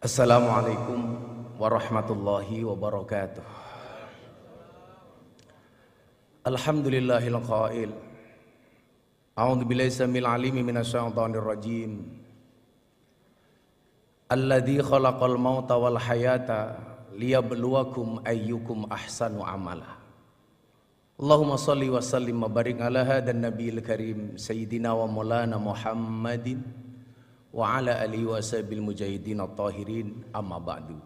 Assalamualaikum warahmatullahi wabarakatuh. Alhamdulillahil qail. A'udzu billahi samil alimi minasyaitonir rajim. Alladzi khalaqal mauta wal hayata liyabluwakum ayyukum ahsanu amala. Allahumma shalli wa sallim wa barik ala hadan nabiyil karim sayyidina wa maulana Muhammadin wa ala alihi wa sahbihi mujahidin at-tahirin, amma ba'du.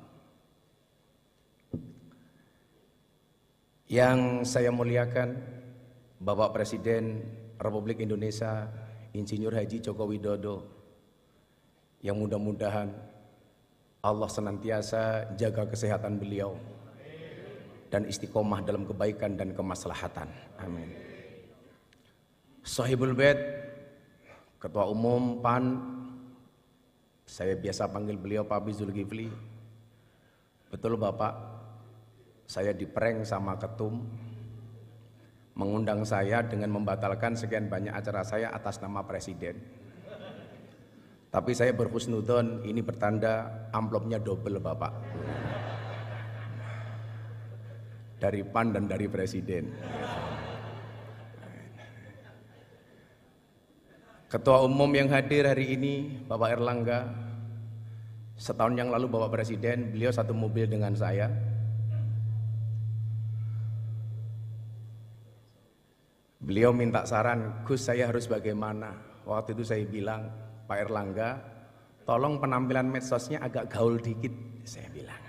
Yang saya muliakan Bapak Presiden Republik Indonesia Insinyur Haji Joko Widodo, yang mudah-mudahan Allah senantiasa jaga kesehatan beliau dan istiqomah dalam kebaikan dan kemaslahatan. Amin. Sahibul Bait, Ketua Umum PAN, saya biasa panggil beliau Pak Zulkifli. Betul Bapak, saya diprank sama ketum, mengundang saya dengan membatalkan sekian banyak acara saya atas nama Presiden. Tapi saya berhusnudon, ini bertanda amplopnya double Bapak, dari PAN dan dari Presiden. Ketua Umum yang hadir hari ini Bapak Erlangga. Setahun yang lalu Bapak Presiden, beliau satu mobil dengan saya. Beliau minta saran, Gus saya harus bagaimana. Waktu itu saya bilang, Pak Erlangga, tolong penampilan medsosnya agak gaul dikit, saya bilang.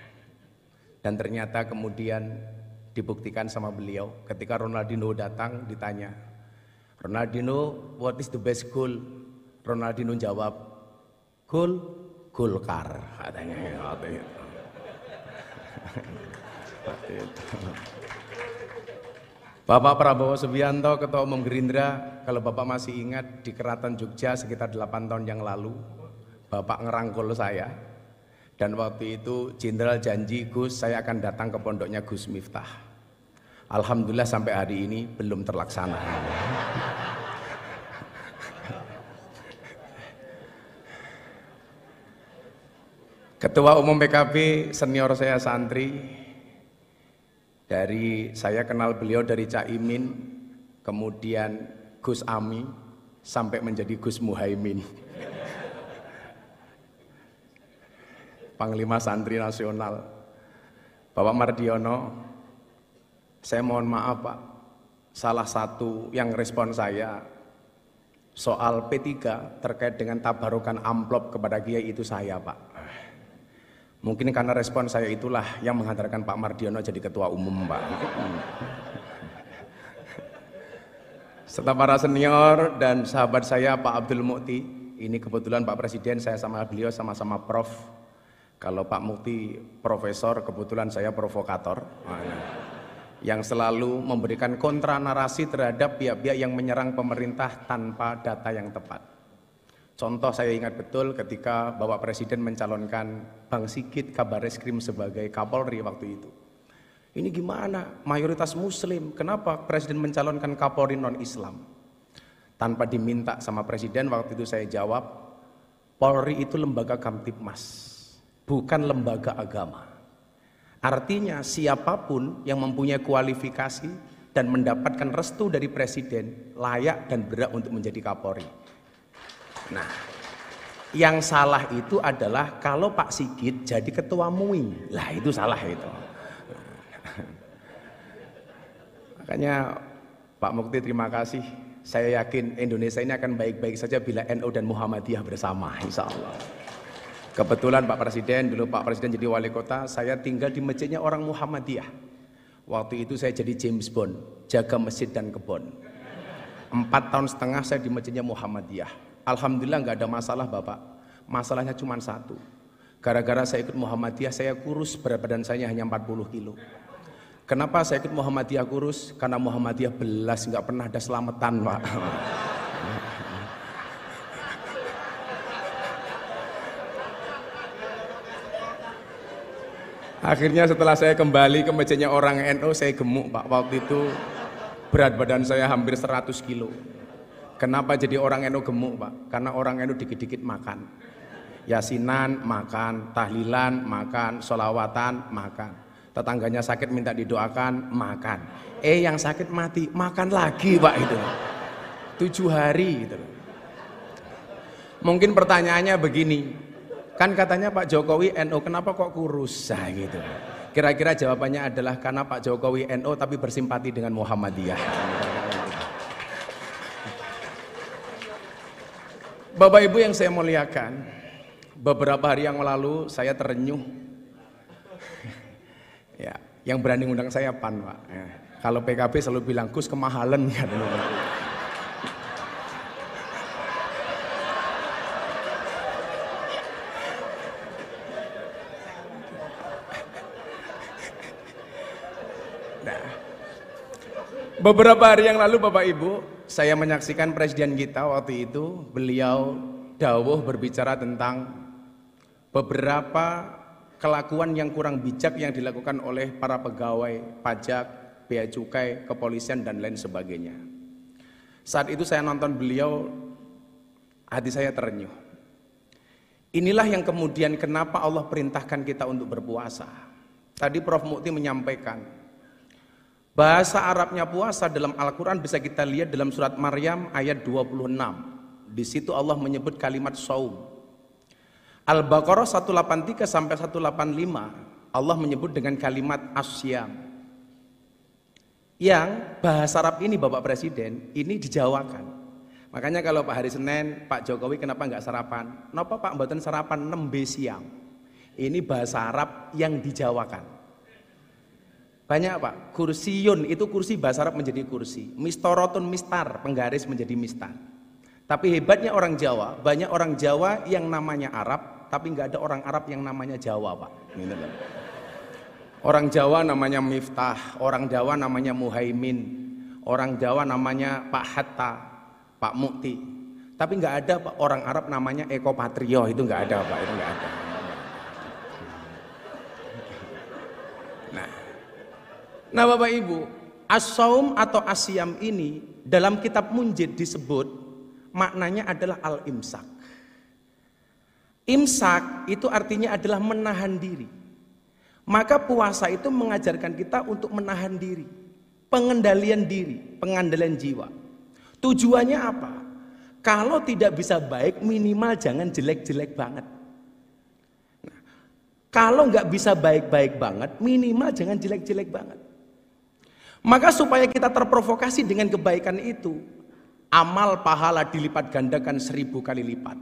Dan ternyata kemudian dibuktikan sama beliau. Ketika Ronaldinho datang ditanya, Ronaldinho, what is the best goal? Ronaldinho jawab, goal Golkar, katanya. Waktu itu. Bapak Prabowo Subianto, Ketua Umum Gerindra, kalau Bapak masih ingat di Keraton Jogja sekitar 8 tahun yang lalu, Bapak ngerangkul saya. Dan waktu itu Jenderal janji, Gus saya akan datang ke pondoknya Gus Miftah. Alhamdulillah sampai hari ini belum terlaksana. Ketua Umum PKB senior saya santri, dari saya kenal beliau dari Cak Imin, kemudian Gus Ami, sampai menjadi Gus Muhaimin, Panglima Santri Nasional, Bapak Mardiono. Saya mohon maaf Pak, salah satu yang respon saya soal P3 terkait dengan tabarukan amplop kepada Kiai itu saya Pak. Mungkin karena respon saya itulah yang menghantarkan Pak Mardiono jadi Ketua Umum Pak. Serta para senior dan sahabat saya Pak Abdul Mukti, ini kebetulan Pak Presiden saya sama beliau sama-sama prof. Kalau Pak Mukti profesor, kebetulan saya provokator. Yang selalu memberikan kontra narasi terhadap pihak-pihak yang menyerang pemerintah tanpa data yang tepat. Contoh saya ingat betul ketika Bapak Presiden mencalonkan Bang Sigit Kabareskrim sebagai Kapolri waktu itu. Ini gimana? Mayoritas Muslim, kenapa Presiden mencalonkan Kapolri non-Islam? Tanpa diminta sama Presiden, waktu itu saya jawab, Polri itu lembaga Kamtibmas, bukan lembaga agama. Artinya siapapun yang mempunyai kualifikasi dan mendapatkan restu dari Presiden layak dan berhak untuk menjadi Kapolri. Nah, yang salah itu adalah kalau Pak Sigit jadi Ketua MUI, lah itu salah itu. Makanya Pak Mukti terima kasih. Saya yakin Indonesia ini akan baik-baik saja bila NU dan Muhammadiyah bersama, insya Allah. Kebetulan Pak Presiden, dulu Pak Presiden jadi wali kota, saya tinggal di masjidnya orang Muhammadiyah. Waktu itu saya jadi James Bond, jaga masjid dan kebon. 4 tahun setengah saya di masjidnya Muhammadiyah. Alhamdulillah nggak ada masalah Bapak. Masalahnya cuma satu. Gara-gara saya ikut Muhammadiyah, saya kurus, berat badan saya hanya 40 kilo. Kenapa saya ikut Muhammadiyah kurus? Karena Muhammadiyah belas, nggak pernah ada selamatan Pak. Akhirnya setelah saya kembali ke masjidnya orang NU, saya gemuk Pak. Waktu itu berat badan saya hampir 100 kilo. Kenapa jadi orang NU gemuk Pak? Karena orang NU dikit-dikit makan. Yasinan makan, tahlilan makan, sholawatan makan. Tetangganya sakit minta didoakan makan. Yang sakit mati makan lagi Pak itu. 7 hari gitu. Mungkin pertanyaannya begini, kan katanya Pak Jokowi NU, kenapa kok kurus? Nah, gitu. Kira-kira jawabannya adalah karena Pak Jokowi NU tapi bersimpati dengan Muhammadiyah. Bapak Ibu yang saya muliakan, beberapa hari yang lalu saya terenyuh. Ya, yang berani ngundang saya PAN Pak. Ya. Kalau PKB selalu bilang Gus kemahalan kan. Beberapa hari yang lalu Bapak Ibu, saya menyaksikan presiden kita waktu itu, beliau dawuh berbicara tentang beberapa kelakuan yang kurang bijak yang dilakukan oleh para pegawai pajak, bea cukai, kepolisian dan lain sebagainya. Saat itu saya nonton beliau, hati saya terenyuh. Inilah yang kemudian kenapa Allah perintahkan kita untuk berpuasa. Tadi Prof. Mukti menyampaikan bahasa Arabnya puasa dalam Al-Quran bisa kita lihat dalam surat Maryam ayat 26. Di situ Allah menyebut kalimat saum. Al-Baqarah 183 sampai 185 Allah menyebut dengan kalimat asyam. Yang bahasa Arab ini Bapak Presiden ini dijawakan. Makanya kalau Pak hari Senin Pak Jokowi kenapa nggak sarapan? Kenapa Pak mboten sarapan nembe siang? Ini bahasa Arab yang dijawakan. Banyak Pak, kursiyun itu kursi bahasa Arab menjadi kursi, mistorotun mistar, penggaris menjadi mistar. Tapi hebatnya orang Jawa, banyak orang Jawa yang namanya Arab, tapi nggak ada orang Arab yang namanya Jawa Pak. Orang Jawa namanya Miftah, orang Jawa namanya Muhaimin, orang Jawa namanya Pak Hatta, Pak Mukti. Tapi nggak ada Pak, orang Arab namanya Eko Patrio, itu nggak ada Pak, itu nggak ada. Nah Bapak Ibu, as-saum atau asyam ini dalam kitab Munjid disebut maknanya adalah al-imsak. Imsak itu artinya adalah menahan diri. Maka puasa itu mengajarkan kita untuk menahan diri, pengendalian diri, pengendalian jiwa. Tujuannya apa? Kalau tidak bisa baik minimal jangan jelek-jelek banget. Nah, kalau nggak bisa baik-baik banget minimal jangan jelek-jelek banget. Maka supaya kita terprovokasi dengan kebaikan itu, amal pahala dilipat gandakan 1000 kali lipat.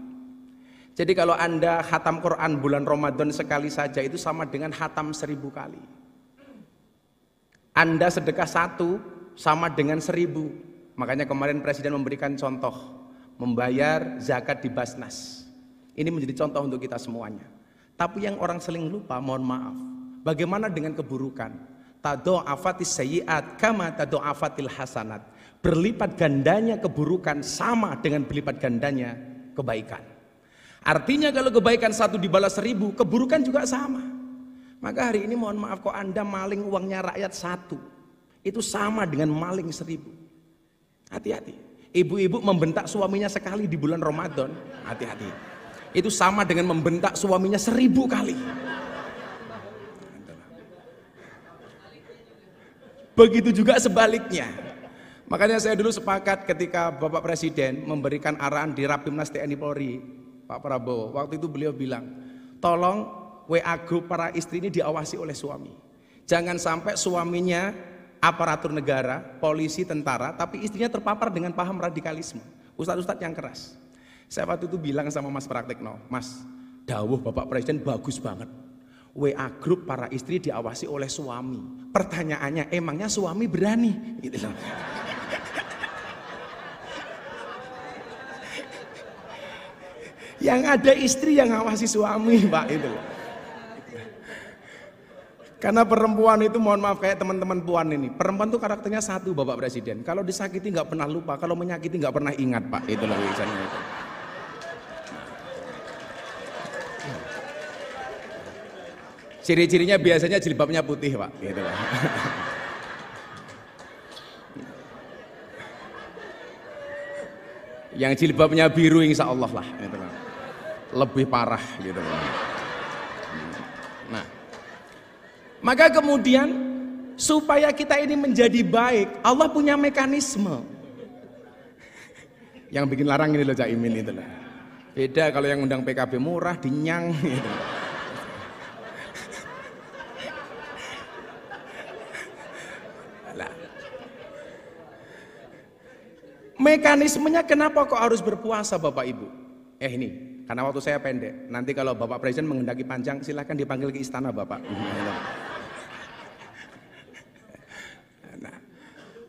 Jadi kalau Anda khatam Quran bulan Ramadan sekali saja itu sama dengan khatam 1000 kali. Anda sedekah 1 sama dengan 1000. Makanya kemarin Presiden memberikan contoh, membayar zakat di Basnas. Ini menjadi contoh untuk kita semuanya. Tapi yang orang sering lupa, mohon maaf, bagaimana dengan keburukan? Tado'afatis sayyi'at kama tado'afatil hasanat. Berlipat gandanya keburukan sama dengan berlipat gandanya kebaikan. Artinya kalau kebaikan 1 dibalas 1000, keburukan juga sama. Maka hari ini mohon maaf kok Anda maling uangnya rakyat 1, itu sama dengan maling 1000. Hati-hati. Ibu-ibu membentak suaminya sekali di bulan Ramadan, hati-hati. Itu sama dengan membentak suaminya 1000 kali. Begitu juga sebaliknya. Makanya saya dulu sepakat ketika Bapak Presiden memberikan arahan di Rapimnas TNI Polri, Pak Prabowo, waktu itu beliau bilang, tolong WA grup para istri ini diawasi oleh suami. Jangan sampai suaminya aparatur negara, polisi, tentara, tapi istrinya terpapar dengan paham radikalisme. Ustadz-ustadz yang keras. Saya waktu itu bilang sama Mas Praktekno, Mas, dawuh Bapak Presiden bagus banget. WA grup para istri diawasi oleh suami. Pertanyaannya, emangnya suami berani? Gitu loh. Yang ada istri yang ngawasi suami, Pak, itu loh. Karena perempuan itu, mohon maaf kayak teman-teman puan ini, perempuan itu karakternya satu Bapak Presiden. Kalau disakiti nggak pernah lupa, kalau menyakiti nggak pernah ingat Pak. Itu loh misalnya itu. Ciri-cirinya biasanya jilbabnya putih Pak. Gitu loh. Yang jilbabnya biru insya Allah lah. Gitu loh. lebih parah gitu. Nah, maka kemudian supaya kita ini menjadi baik, Allah punya mekanisme. Yang bikin larang ini loh Cak Imin itu loh. Beda kalau yang undang PKB murah, dinyang gitu. Nah, mekanismenya kenapa kok harus berpuasa Bapak Ibu? Ini, karena waktu saya pendek. Nanti kalau Bapak Presiden menghendaki panjang, silahkan dipanggil ke istana Bapak. Nah,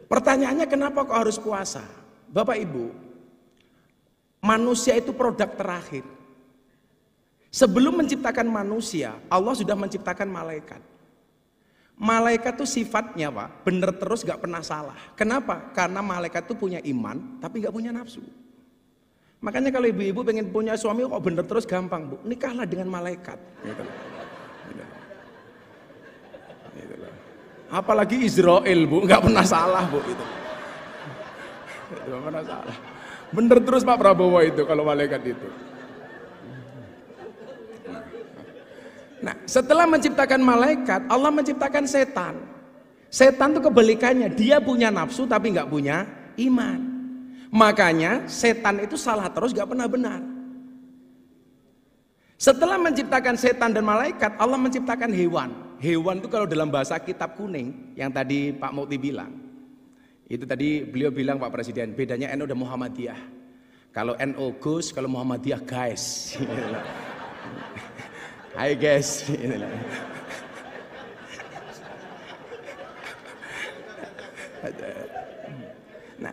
pertanyaannya kenapa kok harus puasa? Bapak Ibu, manusia itu produk terakhir. Sebelum menciptakan manusia, Allah sudah menciptakan malaikat. Malaikat itu sifatnya Pak, bener terus gak pernah salah. Kenapa? Karena malaikat itu punya iman, tapi gak punya nafsu. Makanya kalau ibu-ibu pengen punya suami kok bener terus gampang Bu, nikahlah dengan malaikat. Gitu. Apalagi Israel Bu, gak pernah salah Bu itu. Gak pernah salah. Bener terus Pak Prabowo itu kalau malaikat itu. Nah, setelah menciptakan malaikat, Allah menciptakan setan. Setan itu kebalikannya, dia punya nafsu tapi nggak punya iman. Makanya setan itu salah terus, nggak pernah benar. Setelah menciptakan setan dan malaikat, Allah menciptakan hewan. Hewan itu kalau dalam bahasa kitab kuning, yang tadi Pak Mukti bilang, itu tadi beliau bilang Pak Presiden, bedanya NU dan Muhammadiyah. Kalau NU Gus, kalau Muhammadiyah guys. Hai guys. Nah,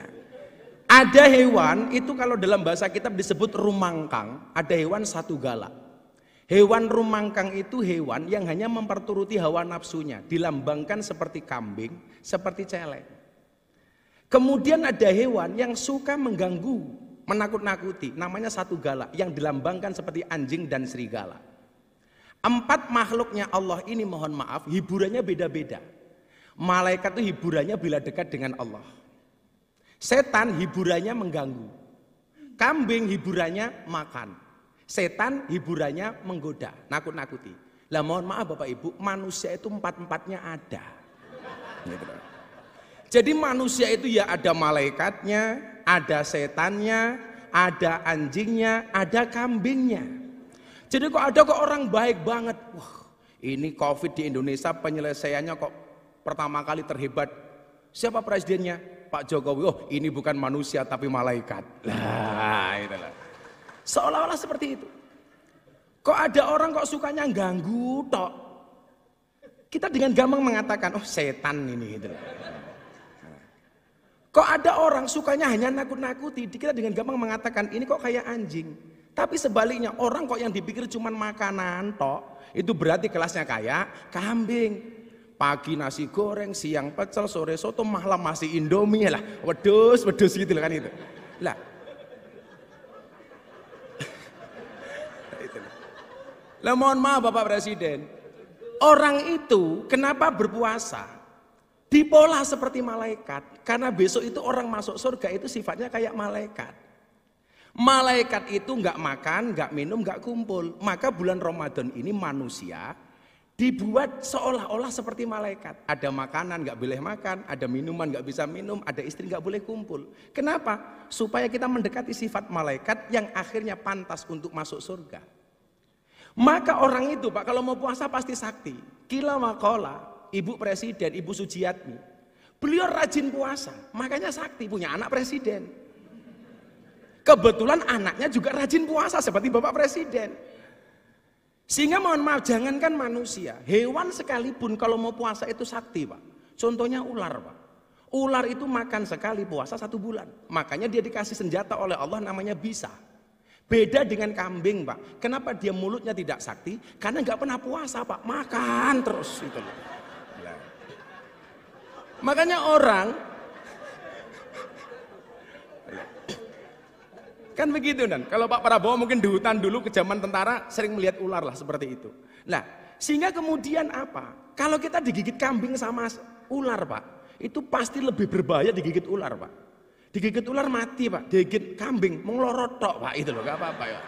ada hewan itu kalau dalam bahasa kitab disebut rumangkang, ada hewan satu galak. Hewan rumangkang itu hewan yang hanya memperturuti hawa nafsunya, dilambangkan seperti kambing, seperti celeng. Kemudian ada hewan yang suka mengganggu, menakut-nakuti, namanya satu galak, yang dilambangkan seperti anjing dan serigala. 4 makhluknya Allah ini mohon maaf, hiburannya beda-beda. Malaikat itu hiburannya bila dekat dengan Allah. Setan hiburannya mengganggu. Kambing hiburannya makan. Setan hiburannya menggoda, nakut-nakuti. Lah mohon maaf Bapak Ibu, manusia itu 4-4-nya ada. Jadi manusia itu ya ada malaikatnya, ada setannya, ada anjingnya, ada kambingnya. Jadi kok ada kok orang baik banget. Wah, ini COVID di Indonesia penyelesaiannya kok pertama kali terhebat. Siapa presidennya? Pak Jokowi. Oh, ini bukan manusia tapi malaikat. Lah, itulah. Seolah-olah seperti itu. Kok ada orang kok sukanya ganggu tok. Kita dengan gampang mengatakan, oh setan ini gitu. Kok ada orang sukanya hanya nakut-nakuti, kita dengan gampang mengatakan ini kok kayak anjing. Tapi sebaliknya orang kok yang dipikir cuma makanan tok, itu berarti kelasnya kayak kambing. Pagi nasi goreng, siang pecel, sore soto, malam masih Indomie lah. Wedus gitu kan itu. Lah. Lah mohon maaf Bapak Presiden. Orang itu kenapa berpuasa? Dipola seperti malaikat. Karena besok itu orang masuk surga itu sifatnya kayak malaikat. Malaikat itu nggak makan, nggak minum, nggak kumpul. Maka bulan Ramadan ini manusia dibuat seolah-olah seperti malaikat. Ada makanan nggak boleh makan, ada minuman nggak bisa minum, ada istri nggak boleh kumpul. Kenapa? Supaya kita mendekati sifat malaikat yang akhirnya pantas untuk masuk surga. Maka orang itu Pak kalau mau puasa pasti sakti. Kila makola, Ibu Presiden, Ibu Sujiatmi, beliau rajin puasa, makanya sakti, punya anak presiden. Kebetulan anaknya juga rajin puasa seperti Bapak Presiden. Sehingga mohon maaf, jangankan manusia, hewan sekalipun kalau mau puasa itu sakti Pak. Contohnya ular Pak. Ular itu makan sekali puasa 1 bulan. Makanya dia dikasih senjata oleh Allah namanya bisa. Beda dengan kambing Pak. Kenapa dia mulutnya tidak sakti? Karena nggak pernah puasa Pak, makan terus itu. Makanya orang kan begitu dan kalau Pak Prabowo mungkin di hutan dulu ke zaman tentara sering melihat ular lah seperti itu. Nah, sehingga kemudian apa? Kalau kita digigit kambing sama ular Pak, itu pasti lebih berbahaya digigit ular Pak. Digigit ular mati Pak, digigit kambing menglorot tok Pak, itu loh, gak apa-apa ya.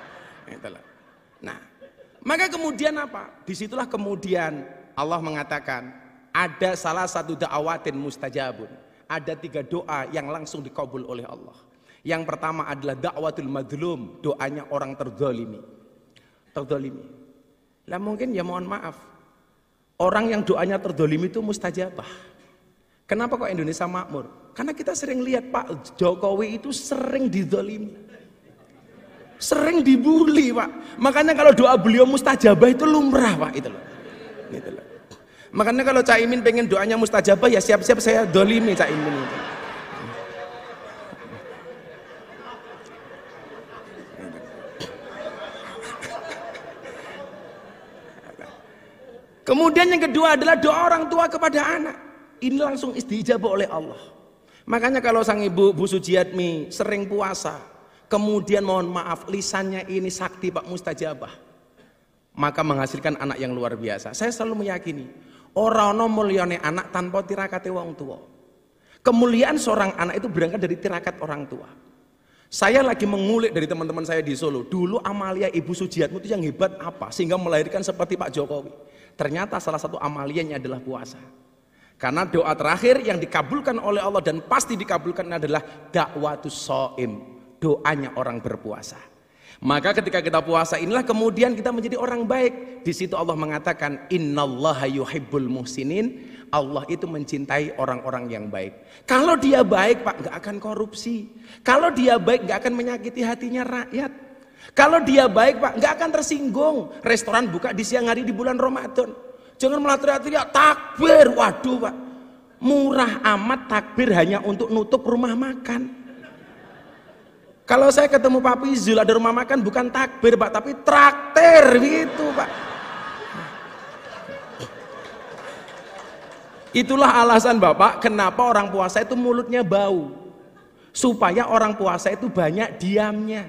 Itulah. Nah, maka kemudian apa? Disitulah kemudian Allah mengatakan ada salah satu da'awatin mustajabun. Ada 3 doa yang langsung dikabul oleh Allah. Yang pertama adalah da'watul madlum, doanya orang terzalimi. Terzalimi. Lah mungkin ya mohon maaf, orang yang doanya terzalimi itu mustajabah. Kenapa kok Indonesia makmur? Karena kita sering lihat Pak Jokowi itu sering dizalimi. Sering dibully Pak. Makanya kalau doa beliau mustajabah itu lumrah Pak, itu loh. Gitu loh. Makanya kalau Caimin pengen doanya mustajabah ya siap-siap saya dolimi Caimin itu. Kemudian yang kedua adalah doa orang tua kepada anak. Ini langsung istijabah oleh Allah. Makanya kalau sang ibu Bu Sujiatmi sering puasa, kemudian mohon maaf lisannya ini sakti Pak mustajabah, maka menghasilkan anak yang luar biasa. Saya selalu meyakini ora ana mulyane anak tanpa tirakate wong tua. Kemuliaan seorang anak itu berangkat dari tirakat orang tua. Saya lagi mengulik dari teman-teman saya di Solo. Dulu amalia Ibu Sujiatmi itu yang hebat apa sehingga melahirkan seperti Pak Jokowi. Ternyata salah satu amalianya adalah puasa. Karena doa terakhir yang dikabulkan oleh Allah dan pasti dikabulkan adalah da'watus shaim, doanya orang berpuasa. Maka ketika kita puasa inilah kemudian kita menjadi orang baik. Di situ Allah mengatakan innallaha yuhibbul muhsinin. Allah itu mencintai orang-orang yang baik. Kalau dia baik Pak nggak akan korupsi. Kalau dia baik nggak akan menyakiti hatinya rakyat. Kalau dia baik Pak nggak akan tersinggung. Restoran buka di siang hari di bulan Ramadan. Jangan malah teriak-teriak takbir. Waduh Pak, murah amat takbir hanya untuk nutup rumah makan. Kalau saya ketemu Pak Pizul ada rumah makan bukan takbir Pak, tapi traktir gitu Pak. Itulah alasan Bapak kenapa orang puasa itu mulutnya bau. Supaya orang puasa itu banyak diamnya.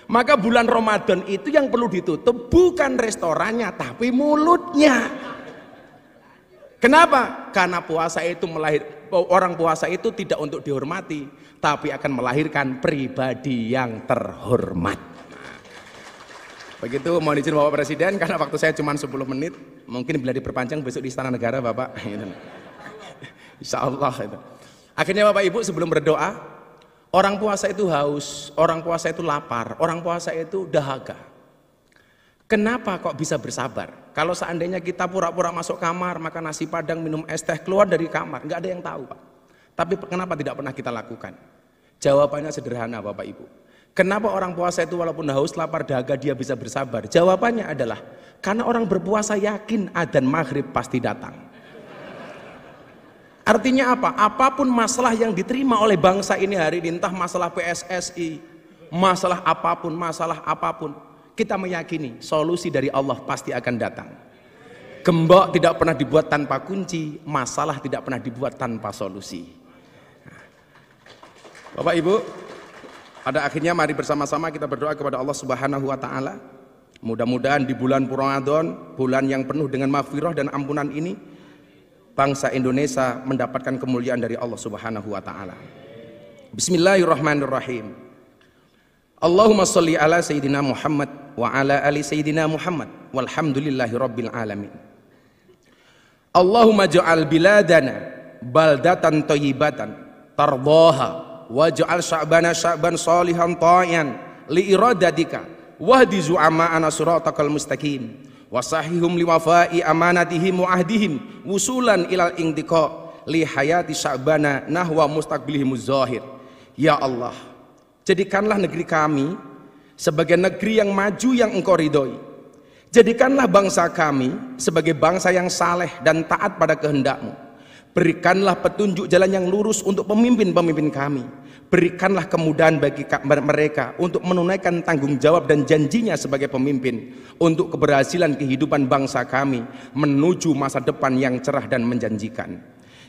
Maka bulan Ramadan itu yang perlu ditutup bukan restorannya tapi mulutnya. Kenapa? Karena puasa itu orang puasa itu tidak untuk dihormati tapi akan melahirkan pribadi yang terhormat. Begitu mohon izin Bapak Presiden karena waktu saya cuma 10 menit, mungkin bila diperpanjang besok di Istana Negara Bapak. Insya Allah itu. Akhirnya Bapak Ibu sebelum berdoa, orang puasa itu haus, orang puasa itu lapar, orang puasa itu dahaga. Kenapa kok bisa bersabar? Kalau seandainya kita pura-pura masuk kamar, makan nasi padang, minum es teh, keluar dari kamar, nggak ada yang tahu Pak. Tapi kenapa tidak pernah kita lakukan? Jawabannya sederhana Bapak Ibu. Kenapa orang puasa itu walaupun haus, lapar, dahaga dia bisa bersabar? Jawabannya adalah karena orang berpuasa yakin adzan maghrib pasti datang. Artinya apa? Apapun masalah yang diterima oleh bangsa ini hari ini, entah masalah PSSI, masalah apapun, kita meyakini solusi dari Allah pasti akan datang. Gembok tidak pernah dibuat tanpa kunci, masalah tidak pernah dibuat tanpa solusi. Bapak Ibu, pada akhirnya mari bersama-sama kita berdoa kepada Allah Subhanahu wa taala. Mudah-mudahan di bulan Ramadan, bulan yang penuh dengan maghfirah dan ampunan ini, bangsa Indonesia mendapatkan kemuliaan dari Allah Subhanahu wa taala. Bismillahirrahmanirrahim. Allahumma sholli ala sayyidina Muhammad wa ala ali sayyidina Muhammad walhamdulillahi rabbil alamin. Allahumma ja'al biladana baldatan thayyibatan tardaha waj'al sya'bana sya'ban shalihan ta'ian li iradatika wahdi zu'ama'ana siratakal mustaqim wasahihum liwafai amanatihim wa ahdihim wusulan ilal intiqa li hayati sya'bana nahwa mustaqbilihimuz zahir. Ya Allah, jadikanlah negeri kami sebagai negeri yang maju yang Engkau ridhoi. Jadikanlah bangsa kami sebagai bangsa yang saleh dan taat pada kehendak-Mu. Berikanlah petunjuk jalan yang lurus untuk pemimpin-pemimpin kami. Berikanlah kemudahan bagi mereka untuk menunaikan tanggung jawab dan janjinya sebagai pemimpin untuk keberhasilan kehidupan bangsa kami menuju masa depan yang cerah dan menjanjikan.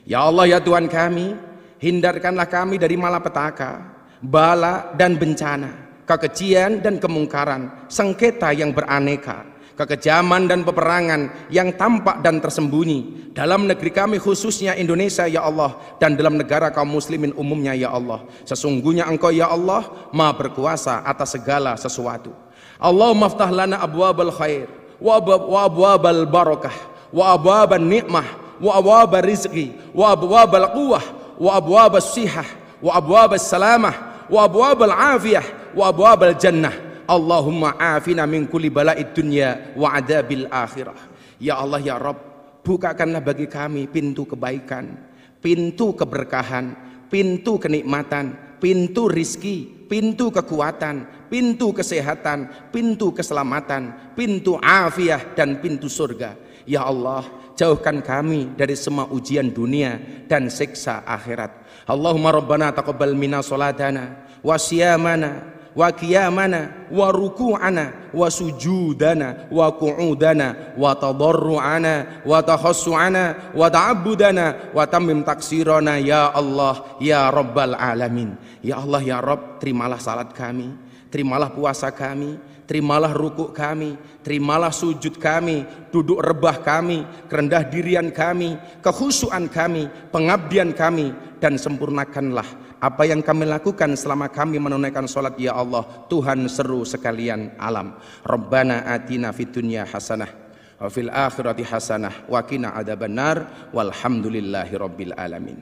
Ya Allah ya Tuhan kami, hindarkanlah kami dari malapetaka, bala dan bencana, kekejian dan kemungkaran, sengketa yang beraneka, kekejaman dan peperangan yang tampak dan tersembunyi dalam negeri kami khususnya Indonesia ya Allah, dan dalam negara kaum muslimin umumnya ya Allah. Sesungguhnya Engkau ya Allah Maha berkuasa atas segala sesuatu. Allahumma aftah lana abwabal khair wa abwabal barakah wa abwaban ni'mah wa abwabal rizqi wa abwabal quwwah wa abwabas sihah wa abwabas salamah wa abwabal afiyah wa abwabal jannah. Allahumma afina min kulli bala'id dunya wa adabil akhirah. Ya Allah ya Rabb, bukakanlah bagi kami pintu kebaikan, pintu keberkahan, pintu kenikmatan, pintu rizki, pintu kekuatan, pintu kesehatan, pintu keselamatan, pintu afiah, dan pintu surga. Ya Allah, jauhkan kami dari semua ujian dunia dan siksa akhirat. Allahumma rabbana taqabbal minna salatana wa siyamana wa qiyamana wa ruku'ana wa sujudana wa qu'udana wa tadarru'ana wa takhassu'ana wa ta'abbudana wa tammim taksirana ya Allah ya Rabbal alamin. Ya Allah ya Rabb, terimalah salat kami, terimalah puasa kami, terimalah rukuk kami, terimalah sujud kami, duduk rebah kami, kerendah dirian kami, kekhusyuan kami, pengabdian kami, dan sempurnakanlah apa yang kami lakukan selama kami menunaikan sholat ya Allah, Tuhan seru sekalian alam. Rabbana atina fid dunya hasanah wa fil akhirati hasanah wa qina adzabannar walhamdulillahi rabbil alamin.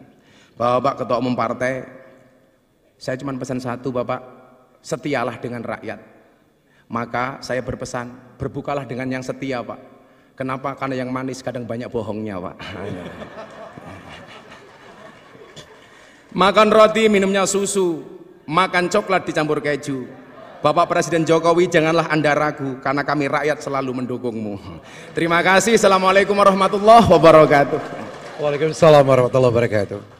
Bapak Ketua Umum Partai, saya cuma pesan satu Bapak, setialah dengan rakyat. Maka saya berpesan, berbukalah dengan yang setia Pak. Kenapa? Karena yang manis kadang banyak bohongnya Pak. Makan roti, minumnya susu, makan coklat dicampur keju. Bapak Presiden Jokowi, janganlah Anda ragu, karena kami rakyat selalu mendukungmu. Terima kasih. Assalamualaikum warahmatullahi wabarakatuh. Waalaikumsalam warahmatullahi wabarakatuh.